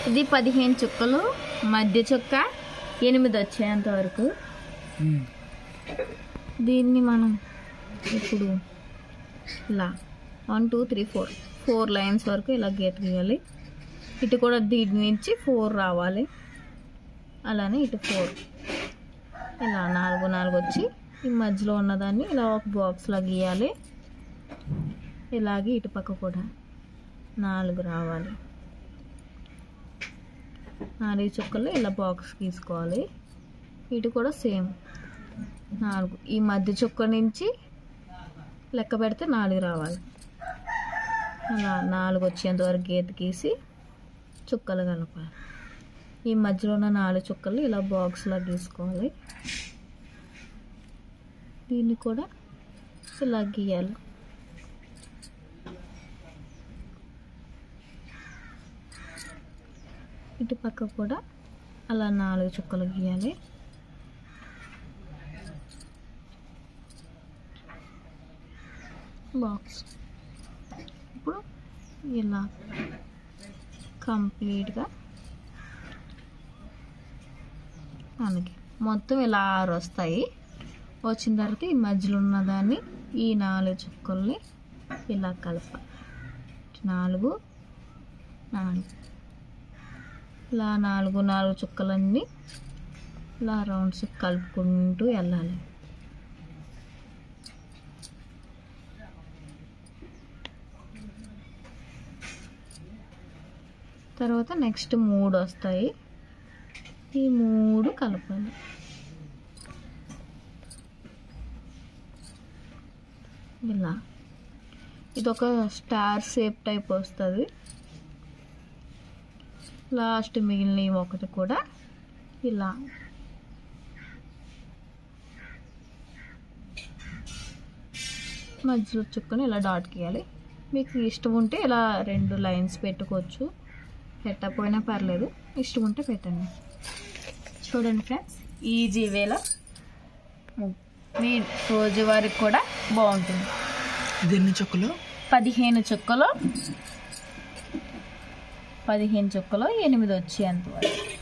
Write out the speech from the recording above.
ఇది 15 చుక్కలు, మధ్య చుక్క 8 వచ్చేంత వరకు. దీన్ని మనం ఇప్పుడు ఇలా 1 2 3 4 లైన్స్ వరకు ఇలా గీత గీయాలి. ఇటు కూడా దీని నుంచి 4 రావాలి, అలానే ఇటు 4 ఇలా 4 వచ్చి ఈ మధ్యలో ఉన్నదాన్ని ఇలా ఒక బాక్స్లా గీయాలి. ఇలాగే ఇటు పక్క కూడా 4 రావాలి. 4 చుక్కలు ఇలా బాక్స్ గీసుకోవాలి. ఇటు కూడా సేమ్ 4. ఈ మధ్య చుక్క నుంచి లెక్క పెడితే 4 రావాలి. అలా 4 వచ్చేంత వరకు గీత గీసి చుక్కలు కలపాలి. ఈ మధ్యలో ఉన్న 4 చుక్కలు ఇలా బాక్స్లా గీసుకోవాలి. దీన్ని కూడా ఇలా గీయాలి. ఇటు పక్క కూడా అలా 4 చుక్కలు గీయాలి. బాక్స్ ఇప్పుడు ఇలా కంప్లీట్గా మనకి మొత్తం ఇలా 6 వస్తాయి. వచ్చిన తర్వాత ఈ మధ్యలో ఉన్నదాన్ని ఈ 4 చుక్కల్ని ఇలా కలపాలి. 4 ఇలా 4 చుక్కలన్నీ ఇలా రౌండ్స్ కలుపుకుంటూ వెళ్ళాలి. తర్వాత నెక్స్ట్ 3 వస్తాయి. ఈ 3 కలపాలి. ఇలా ఇదొక స్టార్ షేప్ టైప్ వస్తుంది. లాస్ట్ మిగిలిన ఒకటి కూడా ఇలా మధ్యలో చుక్కని ఇలా డాట్ గీయాలి. మీకు ఇష్టం ఉంటే ఇలా 2 లైన్స్ పెట్టుకోవచ్చు, పెట్టకపోయినా పర్లేదు, ఇష్టం ఉంటే పెట్టండి. చూడండి ఫ్రెండ్స్, ఈజీ వేలో మీ రోజువారికి కూడా బాగుంటుంది. ఎన్ని చుక్కలు? 15 చుక్కలు 8 వచ్చేంత వరకు.